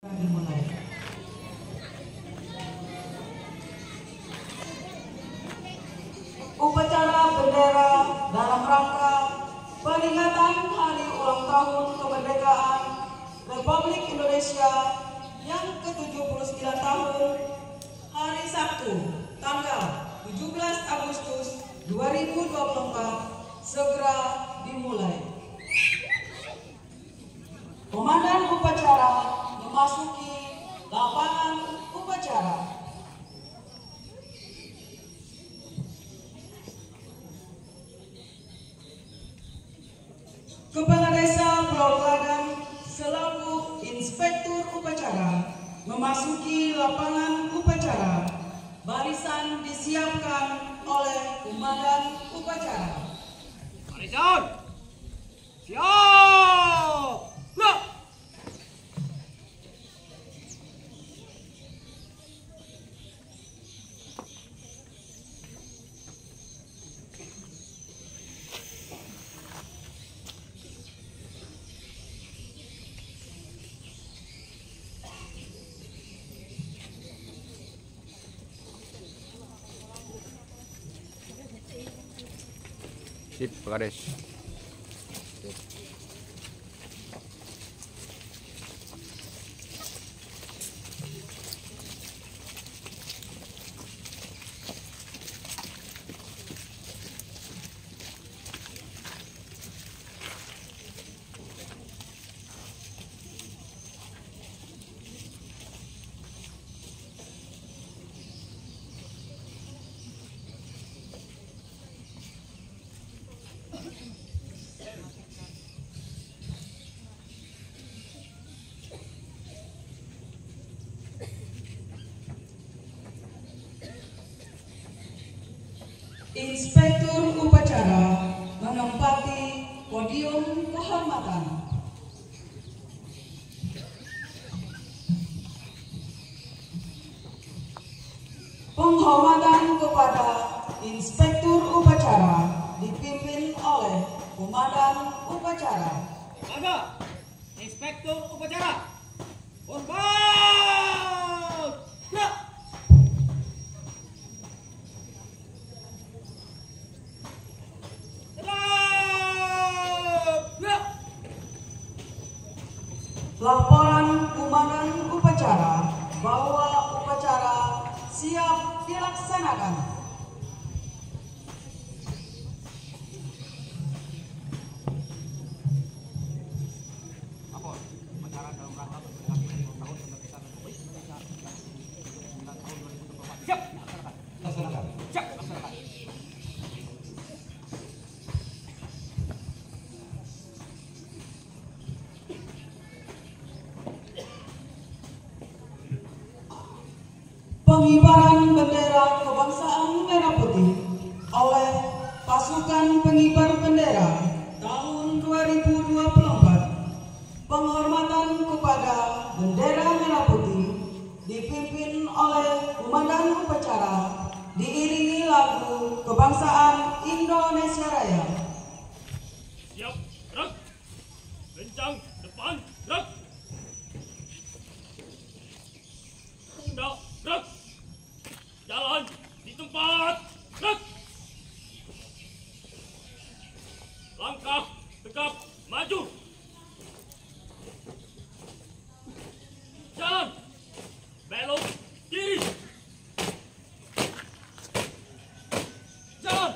Dimulai. Upacara bendera dalam rangka peringatan Hari Ulang Tahun Kemerdekaan Republik Indonesia yang ke-79 tahun, hari Sabtu, tanggal 17 Agustus 2024 segera dimulai. Komandan upacara memasuki lapangan upacara. Kepala Desa Pulau Teladan selaku Inspektur Upacara memasuki lapangan upacara. Barisan disiapkan oleh Komandan Upacara. Barisan, siap! Lah! Sip, Pak Kades. Inspektur Upacara menempati podium kehormatan. Penghormatan kepada Inspektur Upacara dipimpin oleh Komandan Upacara. Warga, Inspektur Upacara, hormat! Ya! Laporan Komandan Upacara bahwa upacara siap dilaksanakan. Lapor, upacara dalam rangka memperingati Hari Ulang Tahun Kemerdekaan Republik Indonesia yang ke-79 tahun 2024. Siap, laksanakan. Laksanakan. Siap, laksanakan. Pengibaran bendera kebangsaan merah putih oleh pasukan pengibar bendera tahun 2024. Penghormatan kepada bendera merah putih dipimpin oleh Komandan Upacara diiringi lagu kebangsaan Indonesia Raya. Siap, gerak. Kencang, depan, gerak. Pundak, gerak. Jalan di tempat, gerak. Langkah tegap maju. Jalan belok kiri. Jalan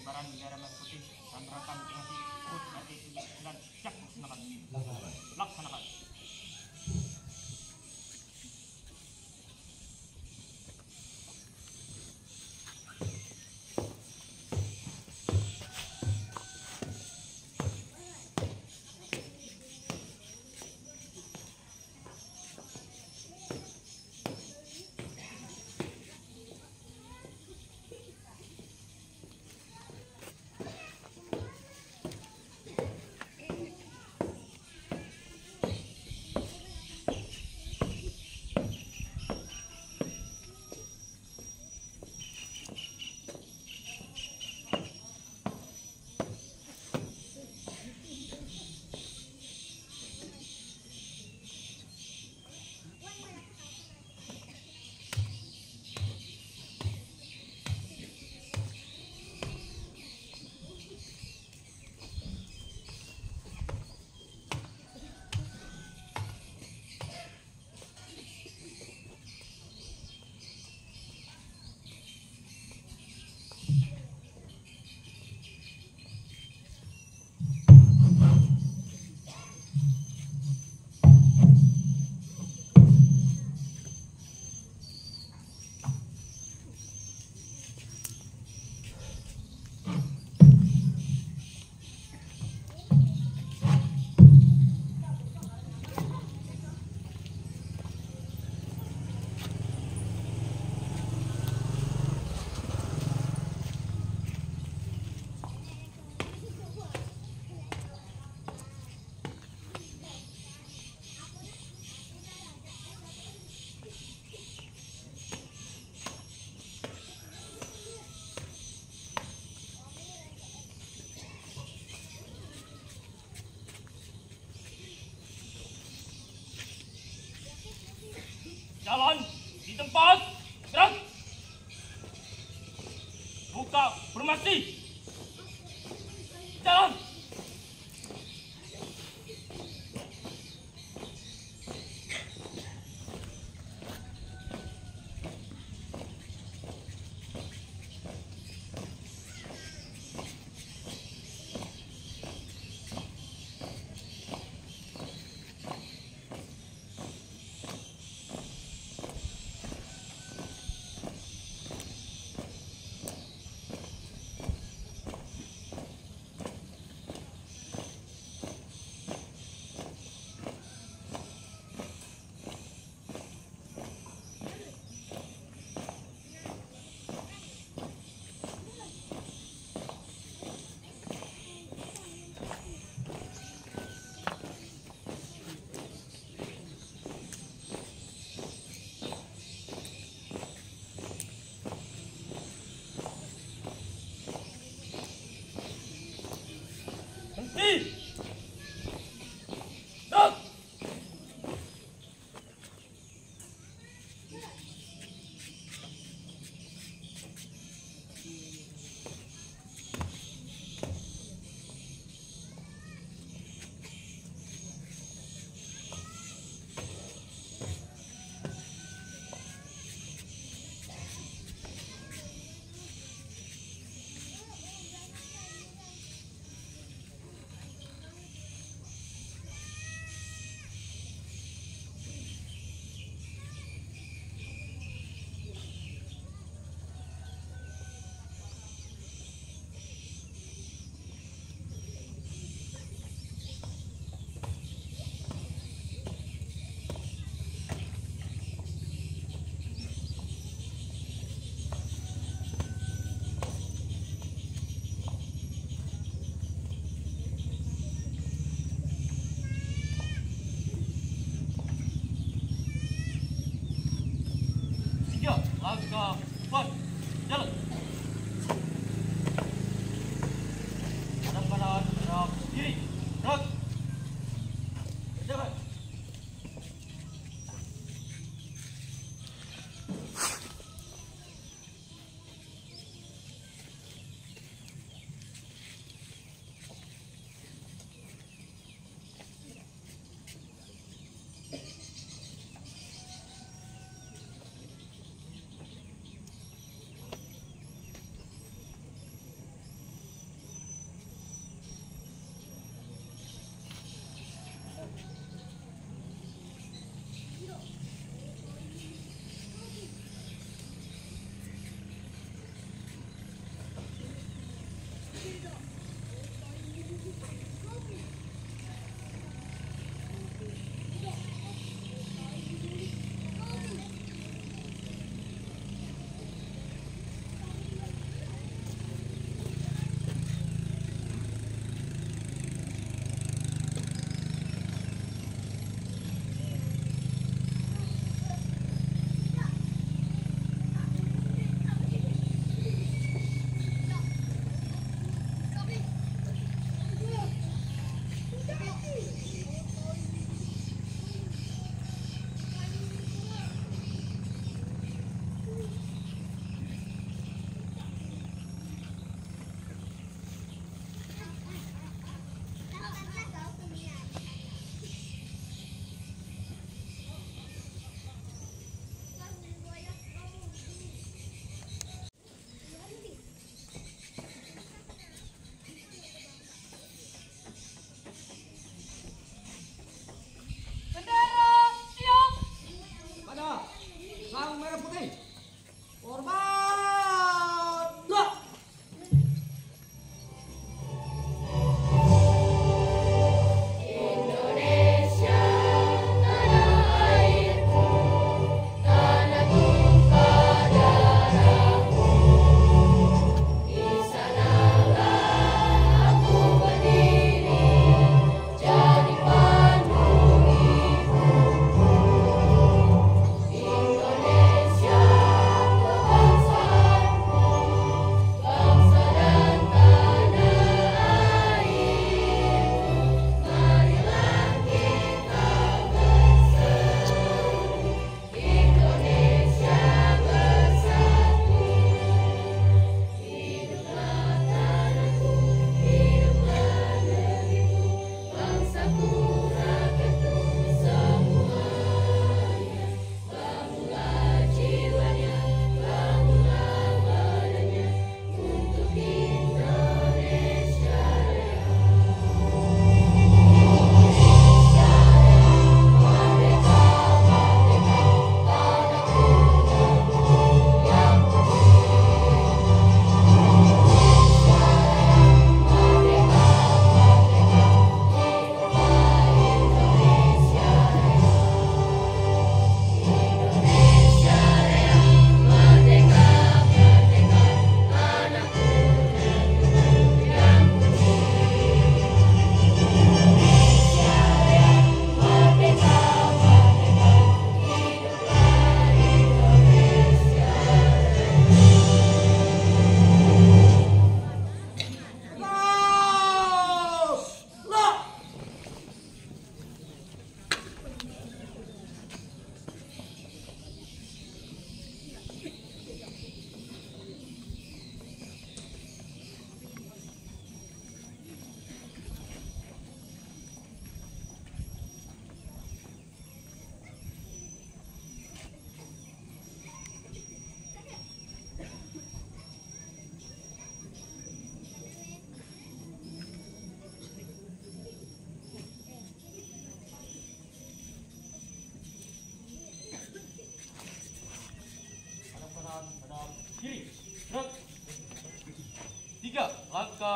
Pembaran Bendera Merah Putih dan Rakan Informasi Kut Nanti 9 siap laksanakan. Laksanakan.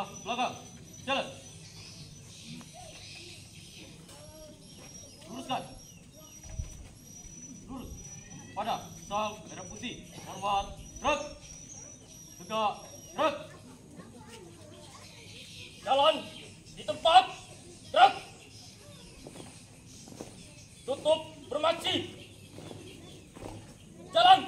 belakang. Jalan. Luruskan. Lurus. Pada sang merah putih. Hormat. Gerak. Tegak. Gerak. Jalan di tempat. Gerak. Tutup bermaci. Jalan.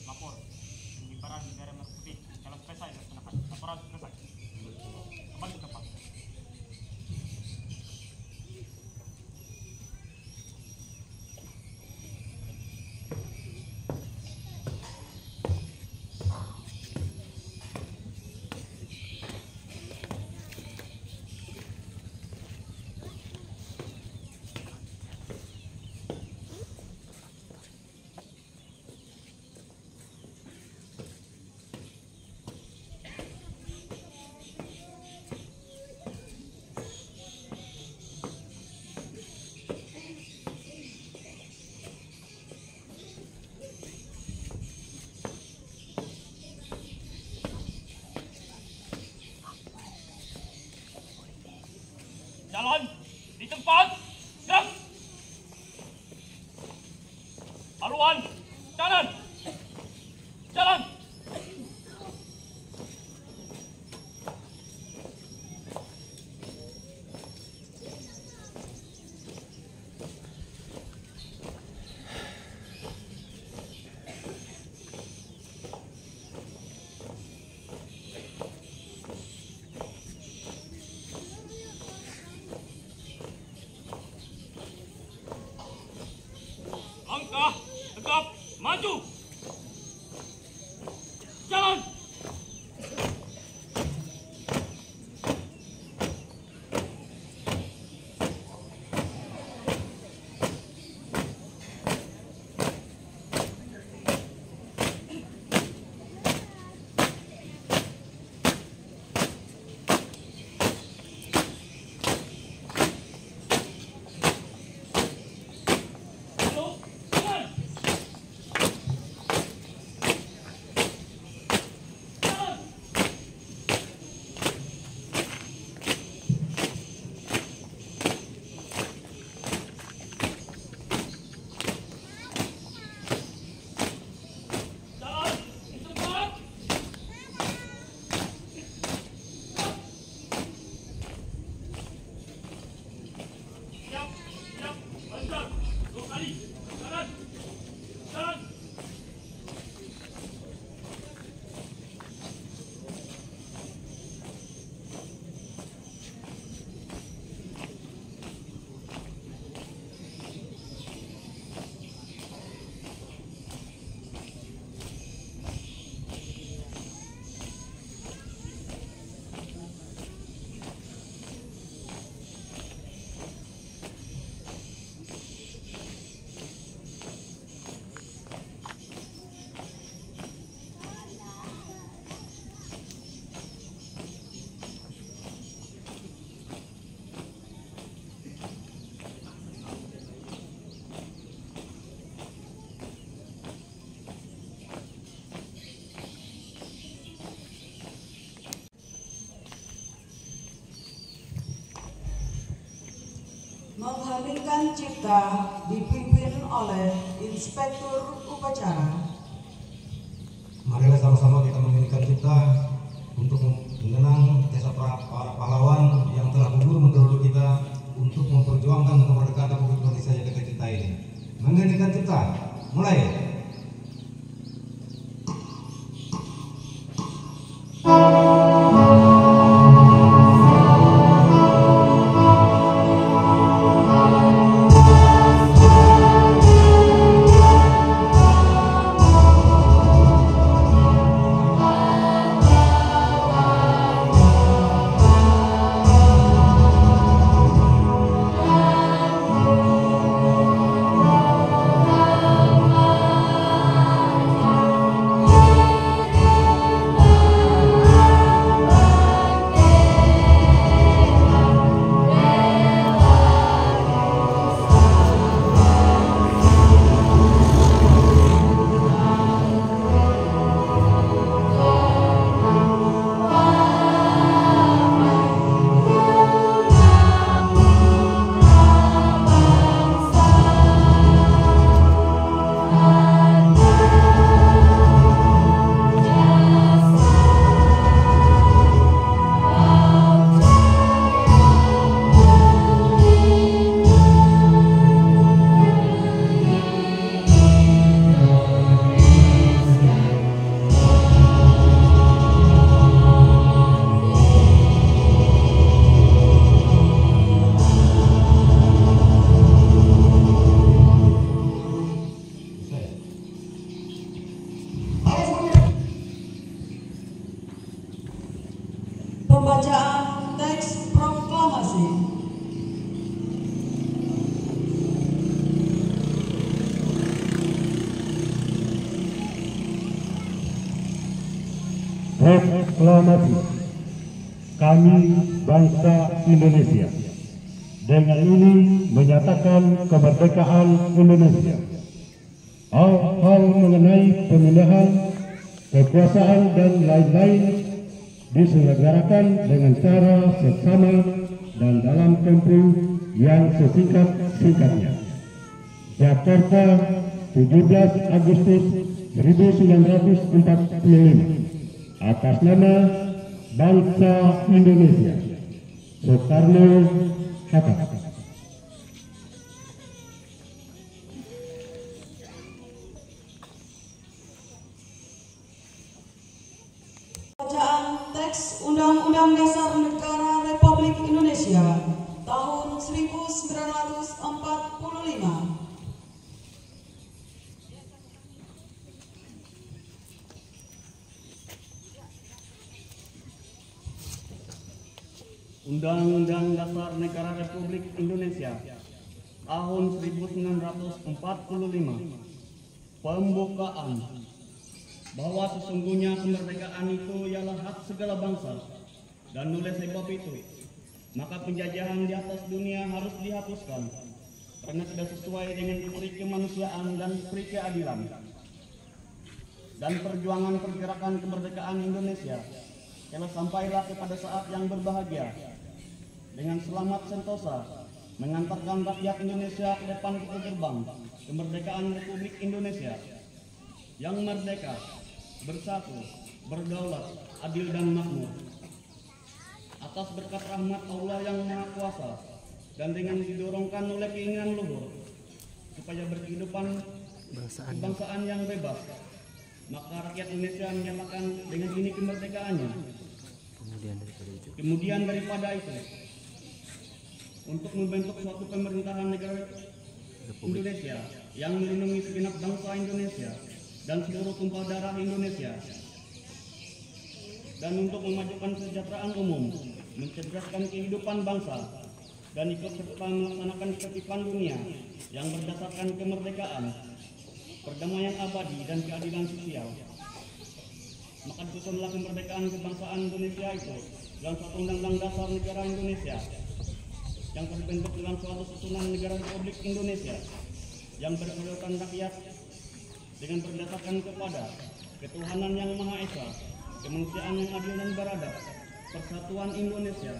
Lapor pengibaran bendera merah putih. Jalan selesai dilaksanakan. Laporan selesai. Kembali ke tempat. mengheningkan cipta dipimpin oleh Inspektur Upacara. Marilah sama-sama kita mengheningkan cipta untuk mengenang jasa para pahlawan yang telah gugur mendahului kita untuk memperjuangkan kemerdekaan Republik Indonesia yang kita cintai ini. Mengheningkan cipta, mulai. Pembacaan teks proklamasi. Proklamasi. Kami bangsa Indonesia dengan ini menyatakan kemerdekaan Indonesia. Hal-hal mengenai pemindahan kekuasaan dan lain-lain diselenggarakan dengan cara seksama dan dalam tempo yang sesingkat-singkatnya. Jakarta, 17 Agustus 1945. Atas nama bangsa Indonesia, Soekarno-Hatta. Bacaan teks Undang-Undang Dasar Negara Republik Indonesia tahun 1945. Undang-Undang Dasar Negara Republik Indonesia tahun 1945. Pembukaan bahwa sesungguhnya kemerdekaan itu ialah hak segala bangsa, dan oleh sebab itu maka penjajahan di atas dunia harus dihapuskan karena tidak sesuai dengan peri kemanusiaan dan peri keadilan. Dan perjuangan pergerakan kemerdekaan Indonesia telah sampailah kepada saat yang berbahagia dengan selamat sentosa mengantarkan rakyat Indonesia ke depan pintu gerbang kemerdekaan Republik Indonesia yang merdeka, bersatu, berdaulat, adil dan makmur. Atas berkat rahmat Allah yang Maha Kuasa dan dengan didorongkan oleh keinginan luhur supaya berkehidupan kebangsaan yang bebas, maka rakyat Indonesia menyatakan dengan ini kemerdekaannya. Kemudian daripada itu, untuk membentuk suatu pemerintahan negara Indonesia yang melindungi segenap bangsa Indonesia dan seluruh tumpah darah Indonesia, dan untuk memajukan kesejahteraan umum, mencerdaskan kehidupan bangsa, dan ikut serta melaksanakan ketertiban dunia yang berdasarkan kemerdekaan, perdamaian abadi dan keadilan sosial. Maka disusunlah kemerdekaan kebangsaan Indonesia itu dalam suatu undang-undang dasar negara Indonesia yang terbentuk dalam suatu susunan negara Republik Indonesia yang berkedaulatan rakyat dengan berdasarkan kepada ketuhanan yang Maha Esa, kemanusiaan yang adil dan beradab, persatuan Indonesia,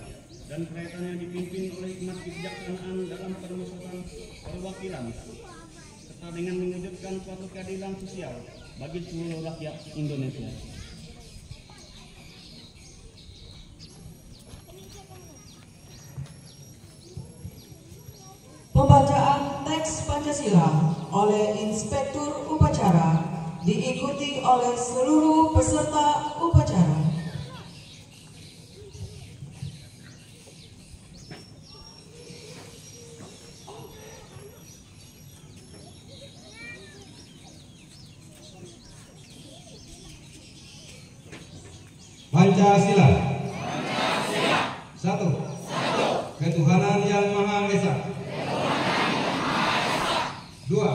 dan kaitannya dipimpin oleh hikmat kebijaksanaan dalam permusyawaratan perwakilan, serta dengan mewujudkan suatu keadilan sosial bagi seluruh rakyat Indonesia. Pembacaan teks Pancasila oleh Inspektur Upacara diikuti oleh seluruh peserta upacara. Pancasila. Satu. Ketuhanan Yang Maha Esa. Dua.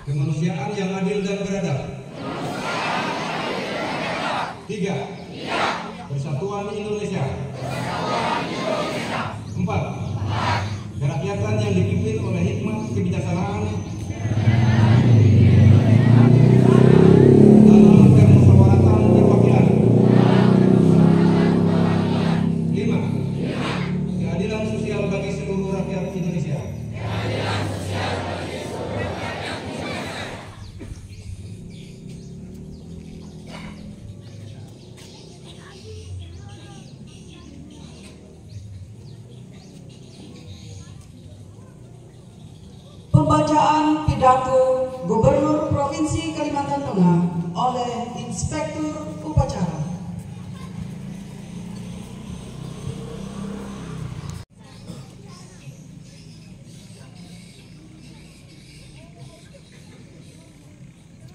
Kemanusiaan yang adil dan beradab. Tiga. Persatuan Indonesia. Empat. Kerakyatan yang dipimpin oleh hikmat kebijaksanaan dalam permusyawaratan perwakilan. Lima. Keadilan sosial bagi seluruh rakyat Indonesia. Pembacaan pidato Gubernur Provinsi Kalimantan Tengah oleh Inspektur Upacara.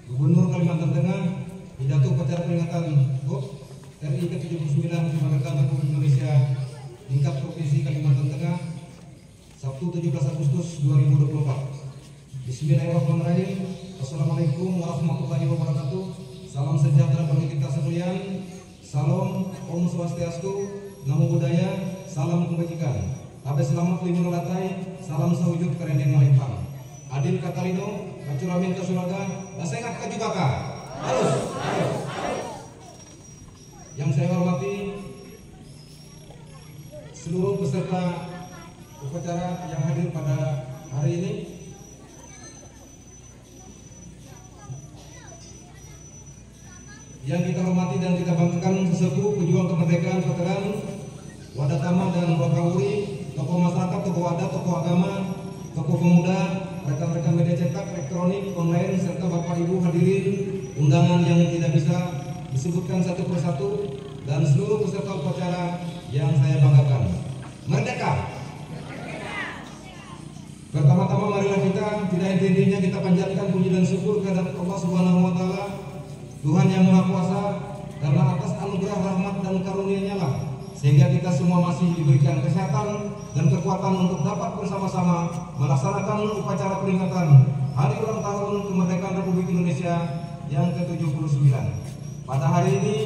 Gubernur Kalimantan Tengah, pidato upacara peringatan HUT RI ke-79 kemerdekaan Republik Indonesia tingkat Provinsi Kalimantan Tengah, Sabtu 17 Agustus 2024. Bismillahirrahmanirrahim. Assalamualaikum warahmatullahi wabarakatuh. Salam sejahtera bagi kita sekalian. Salam, Om Swastiastu, Namo Buddhaya, salam kebajikan. Tabe selamat lima latai, salam sewujud kerendeng malipang. Adil katalino, kacuramin kasuraga, dasengat kajubaka. Harus. Yang saya hormati seluruh peserta upacara yang hadir pada hari ini. Yang kita hormati dan kita banggakan sesepuh pejuang kemerdekaan veteran Wadatama dan Wakawuri, tokoh masyarakat, tokoh adat, tokoh agama, tokoh pemuda, rekan-rekan media cetak, elektronik, online, serta Bapak Ibu hadirin undangan yang tidak bisa disebutkan satu persatu, dan seluruh peserta upacara yang saya banggakan. Merdeka! Pertama-tama marilah kita tidak henti-hentinya kita panjatkan puji dan syukur kehadirat Allah Subhanahu wa taala, Tuhan yang Maha Kuasa, karena atas anugerah rahmat dan karunia-Nya lah sehingga kita semua masih diberikan kesehatan dan kekuatan untuk dapat bersama-sama melaksanakan upacara peringatan Hari Ulang Tahun Kemerdekaan Republik Indonesia yang ke-79. Pada hari ini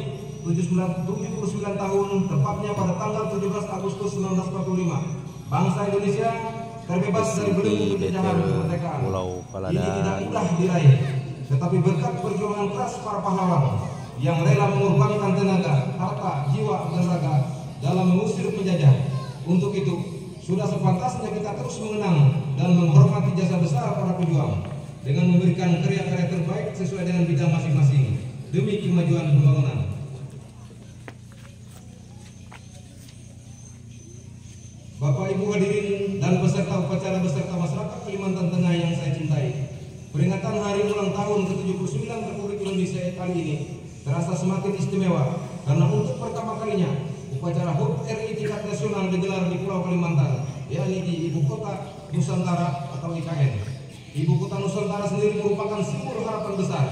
79 tahun, tepatnya pada tanggal 17 Agustus 1945, bangsa Indonesia terbebas dari belenggu penjajahan kemerdekaan. Ini tidak mudah diraih, tetapi berkat perjuangan keras para pahlawan yang rela mengorbankan tenaga, harta, jiwa, dan raga dalam mengusir penjajah. Untuk itu, sudah sepantasnya kita terus mengenang dan menghormati jasa besar para pejuang dengan memberikan karya-karya terbaik sesuai dengan bidang masing-masing demi kemajuan pembangunan. Bapak Ibu hadirin dan peserta upacara beserta masyarakat Kalimantan Tengah yang saya cintai, peringatan Hari Ulang Tahun ke-79 Republik Indonesia kali ini terasa semakin istimewa karena untuk pertama kalinya upacara HUT RI tingkat nasional digelar di Pulau Kalimantan, yakni di Ibu Kota Nusantara atau IKN. Ibu Kota Nusantara sendiri merupakan simbol harapan besar,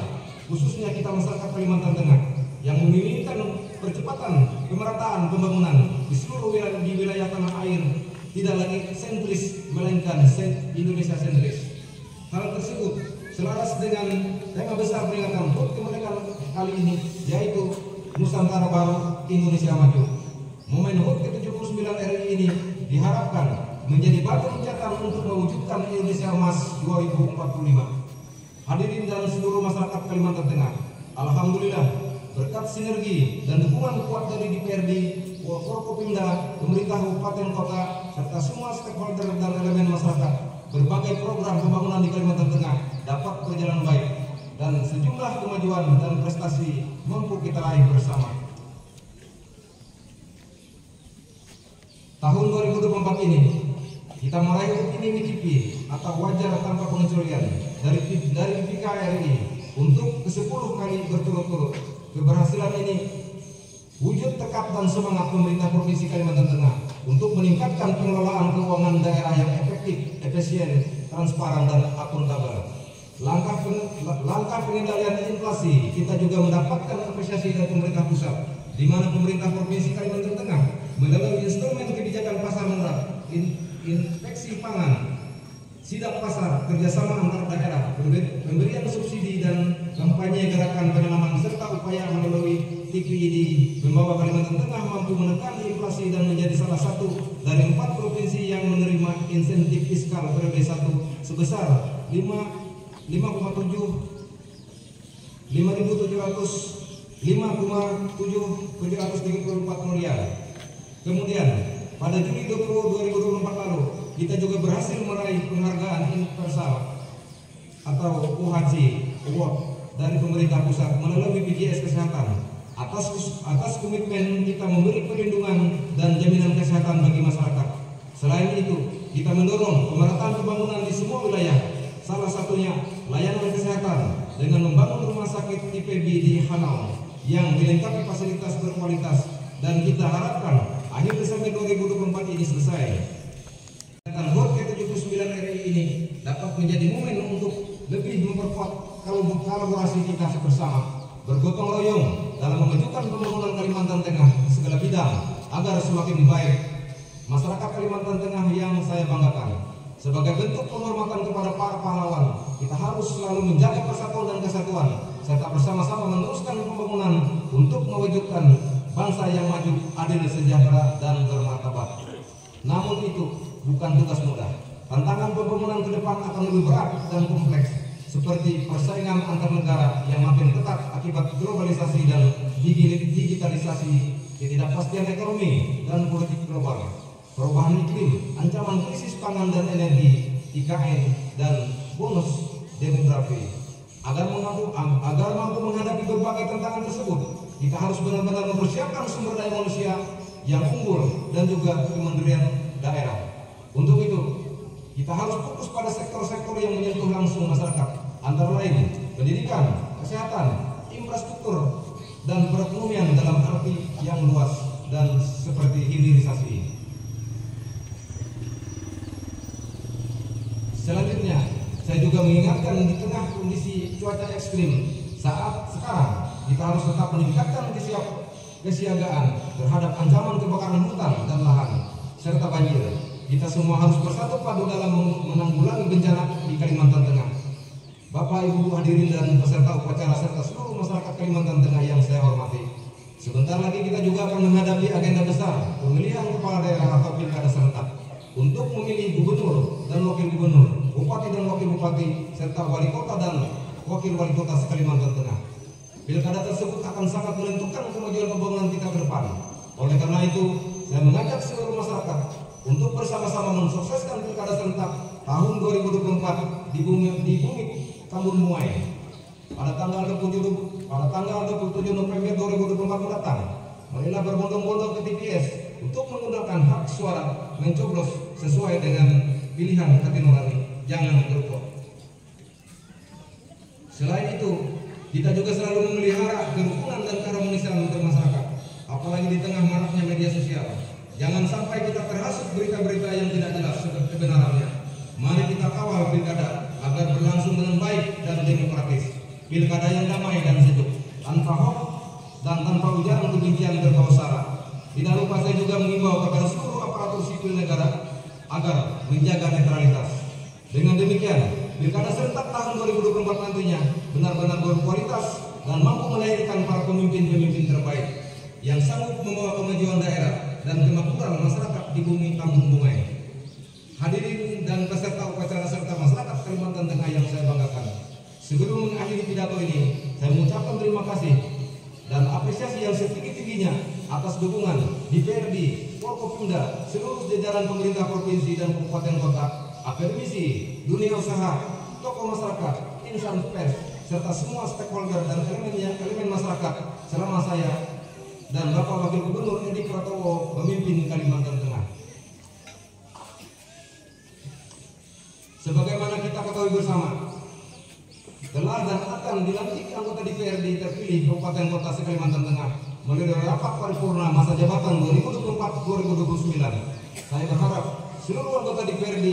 khususnya kita masyarakat Kalimantan Tengah yang menginginkan percepatan pemerataan pembangunan di seluruh wilayah tanah air, tidak lagi sentris melainkan Indonesia sentris. Hal tersebut selaras dengan tema besar peringatan HUT kemerdekaan kali ini, yaitu Nusantara Baru, Indonesia Maju. Momen HUT ke-79 RI ini diharapkan menjadi batu loncatan untuk mewujudkan Indonesia Emas 2045. Hadirin dan seluruh masyarakat Kalimantan Tengah, alhamdulillah berkat sinergi dan dukungan kuat dari DPRD, Forkopimda, pemerintah kabupaten kota, serta semua stakeholder dan elemen masyarakat, berbagai program pembangunan di Kalimantan Tengah dapat berjalan baik dan sejumlah kemajuan dan prestasi mampu kita raih bersama. Tahun 2024 ini kita meraih opini WTP atau wajar tanpa pengecualian dari PKRI untuk ke-10 kali berturut-turut. Keberhasilan ini wujud tekad dan semangat pemerintah Provinsi Kalimantan Tengah untuk meningkatkan pengelolaan keuangan daerah yang efektif, efisien, transparan, dan akuntabel. Langkah pengendalian inflasi kita juga mendapatkan apresiasi dari pemerintah pusat, di mana pemerintah Provinsi Kalimantan Tengah melalui instrumen kebijakan pasar murah, inspeksi pangan, sidak pasar, kerjasama antar daerah, pemberian subsidi dan kampanye gerakan penanaman serta upaya melalui TPID membawa Kalimantan Tengah mampu menekan inflasi dan menjadi salah satu dari 4 provinsi yang menerima insentif fiskal periode 1 sebesar 5,734 miliar. Kemudian pada Juli 2024 lalu kita juga berhasil meraih penghargaan universal atau UHC Award dari pemerintah pusat melalui BPJS Kesehatan atas komitmen kita memberi perlindungan dan jaminan kesehatan bagi masyarakat. Selain itu, kita mendorong pemerataan pembangunan di semua wilayah, salah satunya layanan kesehatan dengan membangun rumah sakit IPB di Hanau yang dilengkapi fasilitas berkualitas, dan kita harapkan akhir Desember 2024 ini selesai. HUT ke-79 RI ini dapat menjadi momen untuk lebih memperkuat kolaborasi kita bersama, bergotong royong dalam memajukan pembangunan Kalimantan Tengah di segala bidang agar semakin baik. Masyarakat Kalimantan Tengah yang saya banggakan, sebagai bentuk penghormatan kepada para pahlawan, kita harus selalu menjaga persatuan dan kesatuan, serta bersama-sama meneruskan pembangunan untuk mewujudkan bangsa yang maju, adil, sejahtera, dan bermartabat. Namun itu bukan tugas mudah. Tantangan pembangunan ke depan akan lebih berat dan kompleks, seperti persaingan antar negara yang makin ketat akibat globalisasi dan digitalisasi, ketidakpastian ekonomi dan politik global, perubahan iklim, ancaman krisis pangan dan energi, IKN, dan bonus demografi. Agar mampu menghadapi berbagai tantangan tersebut, kita harus benar-benar mempersiapkan sumber daya manusia yang unggul dan juga kemandirian daerah. Untuk itu, kita harus fokus pada sektor-sektor yang menyentuh langsung masyarakat, antara lain pendidikan, kesehatan, infrastruktur, dan perekonomian dalam arti yang luas dan seperti hilirisasi. Selanjutnya, saya juga mengingatkan di tengah kondisi cuaca ekstrim saat sekarang, kita harus tetap meningkatkan kesiagaan terhadap ancaman kebakaran hutan dan lahan serta banjir. Kita semua harus bersatu padu dalam menanggulangi bencana di Kalimantan Tengah. Bapak, Ibu hadirin dan peserta upacara serta seluruh masyarakat Kalimantan Tengah yang saya hormati. Sebentar lagi kita juga akan menghadapi agenda besar pemilihan kepala daerah atau pilkada serentak untuk memilih gubernur dan wakil gubernur, bupati dan wakil bupati, serta wali kota dan wakil wali kota se-Kalimantan Tengah. Pilkada tersebut akan sangat menentukan kemajuan pembangunan kita ke depan. Oleh karena itu, saya mengajak seluruh masyarakat untuk bersama-sama mensukseskan pilkada serentak tahun 2024 di bumi Tambun Muai pada tanggal 27 November 2024 mendatang. Marilah berbondong-bondong ke TPS untuk menggunakan hak suara mencoblos sesuai dengan pilihan hati nurani, jangan berubah. Selain itu, kita juga selalu memelihara kerukunan dan keharmonisan bermasyarakat, apalagi di tengah maraknya media sosial. Jangan sampai kita terhasut berita-berita yang tidak jelas kebenarannya. Mari kita kawal pilkada agar berlangsung dengan baik dan demokratis. Pilkada yang damai dan sejuk, tanpa hoax dan tanpa ujaran kebencian berbau sara. Tidak lupa saya juga mengimbau kepada seluruh aparatur sipil negara agar menjaga netralitas. Dengan demikian, pilkada serentak tahun 2024 nantinya benar-benar berkualitas dan mampu melahirkan para pemimpin-pemimpin terbaik yang sanggup membawa kemajuan daerah dan kemakmuran masyarakat di bumi Tambun Muai. Hadirin dan peserta upacara serta masyarakat Kalimantan Tengah yang saya banggakan, sebelum mengakhiri pidato ini, saya mengucapkan terima kasih dan apresiasi yang setinggi-tingginya atas dukungan DPRD, Forkopimda, seluruh jajaran pemerintah provinsi dan kabupaten kota, akademisi, dunia usaha, tokoh masyarakat, insan pers, serta semua stakeholder dan elemen masyarakat selama saya dan Bapak Wakil Gubernur Edi Pratowo memimpin Kalimantan Tengah. Sebagaimana kita ketahui bersama, telah dan akan dilantik anggota DPRD terpilih Kabupaten Kota se-Kalimantan Tengah melalui rapat paripurna masa jabatan 2024-2029. Saya berharap seluruh anggota DPRD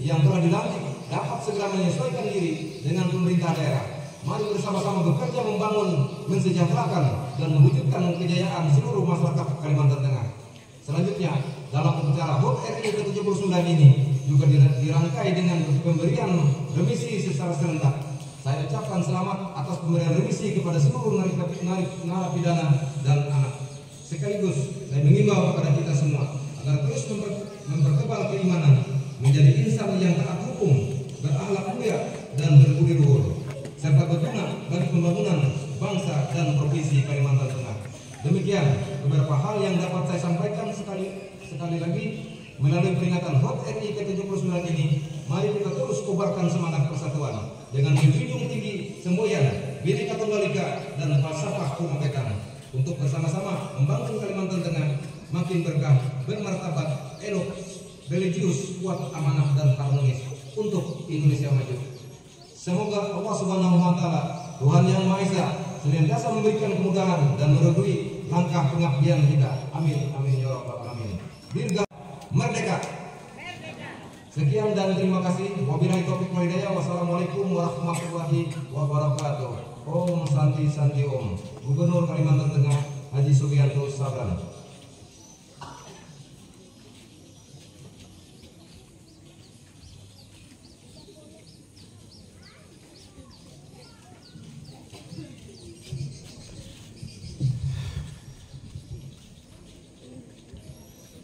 yang telah dilantik dapat segera menyesuaikan diri dengan pemerintah daerah. Mari bersama-sama bekerja membangun, mensejahterakan, dan mewujudkan kejayaan seluruh masyarakat Kalimantan Tengah. Selanjutnya, dalam upacara HUT RI ke-79 ini juga dirangkai dengan pemberian remisi secara serentak. Saya ucapkan selamat atas pemberian remisi kepada seluruh narapidana dan anak. Sekaligus saya mengimbau kepada kita semua agar terus mempertebal keimanan, menjadi insan yang taat hukum, berakhlak mulia dan berbudi luhur, serta berguna bagi pembangunan bangsa dan provinsi Kalimantan Tengah. Demikian beberapa hal yang dapat saya sampaikan sekali lagi melalui peringatan HUT RI ke-79 ini. Mari kita terus kobarkan semangat persatuan dengan menjunjung tinggi semboyan Bhinneka Tunggal Ika dan falsafah kemerdekaan untuk bersama-sama membangun Kalimantan Tengah makin berkah, bermartabat, elok, religius, kuat, amanah dan harmonis untuk Indonesia maju. Semoga Allah Subhanahu wa Ta'ala, Tuhan Yang Maha Esa, senantiasa memberikan kemudahan dan meridhoi langkah pengabdian kita. Amin, amin ya rabbal alamin. Dirga merdeka. Sekian dan terima kasih. Wabillahi taufiq wal hidayah. Wassalamualaikum warahmatullahi wabarakatuh. Om Santi Santi Om. Gubernur Kalimantan Tengah Haji Sugianto Sabran.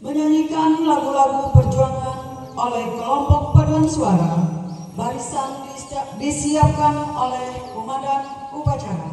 Menyanyikan lagu-lagu perjuangan oleh kelompok paduan suara, barisan disiapkan oleh komandan upacara.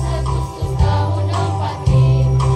Agustus tahun 45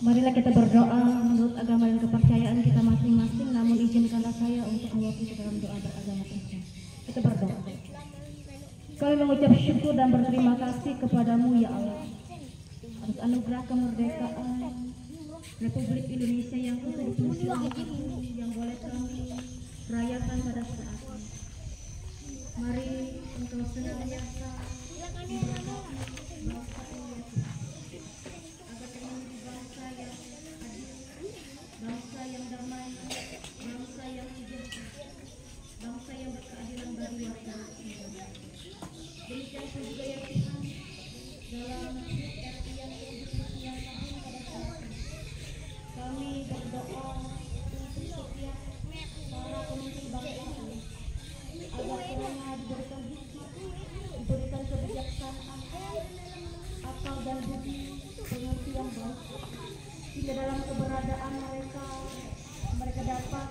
Marilah kita berdoa menurut agama dan kepercayaan kita masing-masing, namun izinkanlah saya untuk mewakili dalam doa beragama Islam. Kita berdoa. Kami mengucap syukur dan berterima kasih kepadamu ya Allah atas anugerah kemerdekaan Republik Indonesia yang ke-79 yang boleh kami rayakan pada saat ini. Mari engkau senantiasa memberkati bangsa ini agar kami menjadi bangsa yang adil, bangsa yang damai, bangsa yang sejahtera, bangsa yang berkeadilan bagi warga. Demikian pun juga ya Tuhan, dalam RI yang ke-79 tahun pada saat ini, kami berdoa untuk setiap para pemimpin bangsa ini agar kiranya diberikan hikmat, diberikan kebijaksanaan, akal dan budi, pengertian baik, hingga dalam keberadaan mereka dapat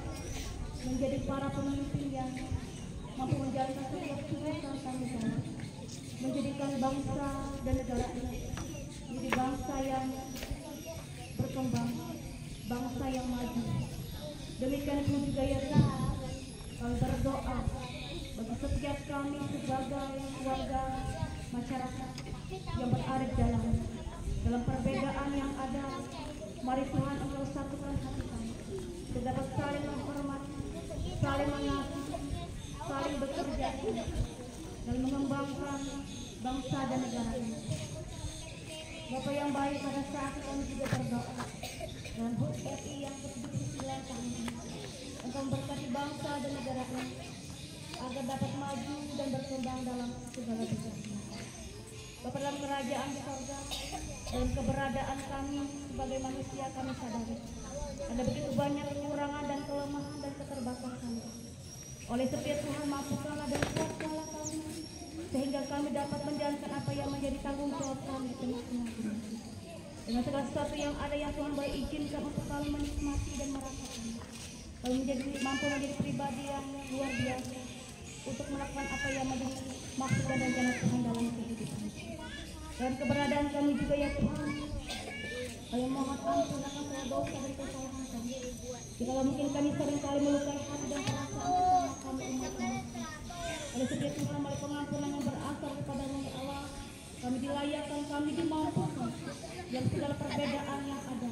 menjadi para pemimpin yang mampu menjalankan setiap tugas dan tanggung jawab, menjadikan bangsa dan negara ini menjadi bangsa yang berkembang, bangsa yang maju. Demikian pun juga ya Tuhan, kami berdoa bagi setiap kami sebagai warga masyarakat yang berada dalam perbedaan yang ada. Mari Tuhan engkau satukan hati kami, kita dapat saling menghormati, saling mengasihi, saling bekerja dan mengembangkan bangsa dan negara ini. Bapa yang baik, pada saat kami juga berdoa dan HUT RI yang ke-79 tahun ini, engkau memberkati bangsa dan negara ini agar dapat maju dan berkembang dalam segala bidangnya. Bapa, dalam kerajaan di sorga dan keberadaan kami sebagai manusia, kami sadari ada begitu banyak kekurangan dan kelemahan dan keterbatasan. Oleh sebab itu Tuhan, mampukanlah dan kuatkanlah kami sehingga kami dapat menjalankan apa yang menjadi tanggung jawab kami di tengah-tengah dunia. Dengan segala sesuatu yang ada yang Tuhan boleh izinkan untuk kami menikmati dan merasakan, kami mampu menjadi pribadi yang luar biasa untuk melakukan apa yang menjadi maksud dan rencana Tuhan dalam kehidupan. Dan keberadaan kami juga ya Tuhan, kami mohon ampun akan segala dosa dan kesalahan kami. Jika mungkin kami seringkali melukai hati dan perasaan sesama kami umat-Mu. Oleh sebab itu Tuhan, melalui pengampunan yang berasal kepada-Mu ya Allah, kami dilayakkan, kami dimampukan yang segala perbedaan yang ada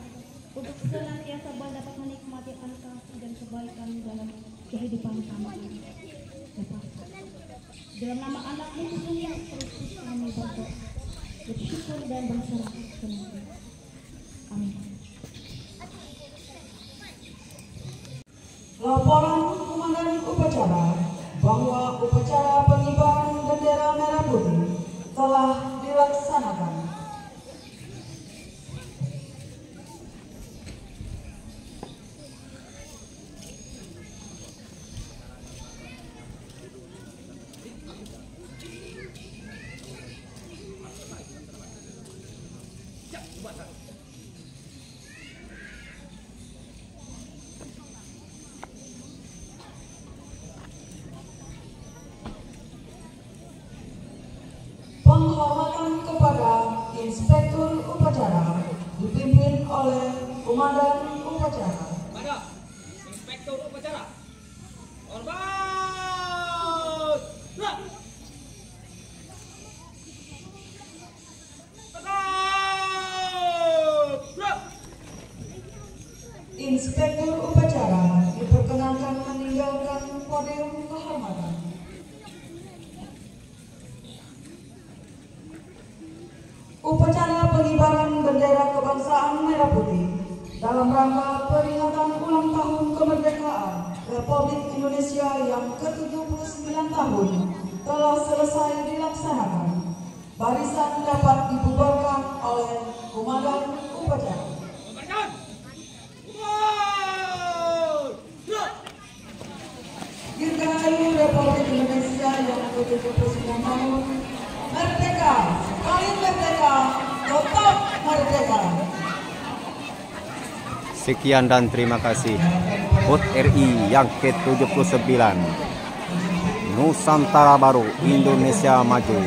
untuk senantiasa dapat menikmati kasih dan kebaikan dalam kehidupan kami. Dalam nama anak-Mu Tuhan Yesus Kristus kami berdoa, bersyukur dan berserah. Amin. Laporan Komandan Upacara bahwa upacara pengibaran bendera merah putih telah dilaksanakan. Penghormatan kepada Inspektur Upacara dipimpin oleh Komandan Upacara. Pada Inspektur Upacara. Hormat. Inspektur Upacara diperkenankan meninggalkan podium kehormatan. Upacara pengibaran bendera kebangsaan merah putih dalam rangka peringatan ulang tahun kemerdekaan Republik Indonesia yang ke-79 tahun telah selesai dilaksanakan. Barisan dapat dibubarkan oleh Komandan Upacara. Dirgahayu Republik Indonesia yang ke-79 tahun. Merdeka, sekali merdeka, tetap merdeka. Sekian dan terima kasih. HUT RI yang ke-79. Nusantara baru, Indonesia maju.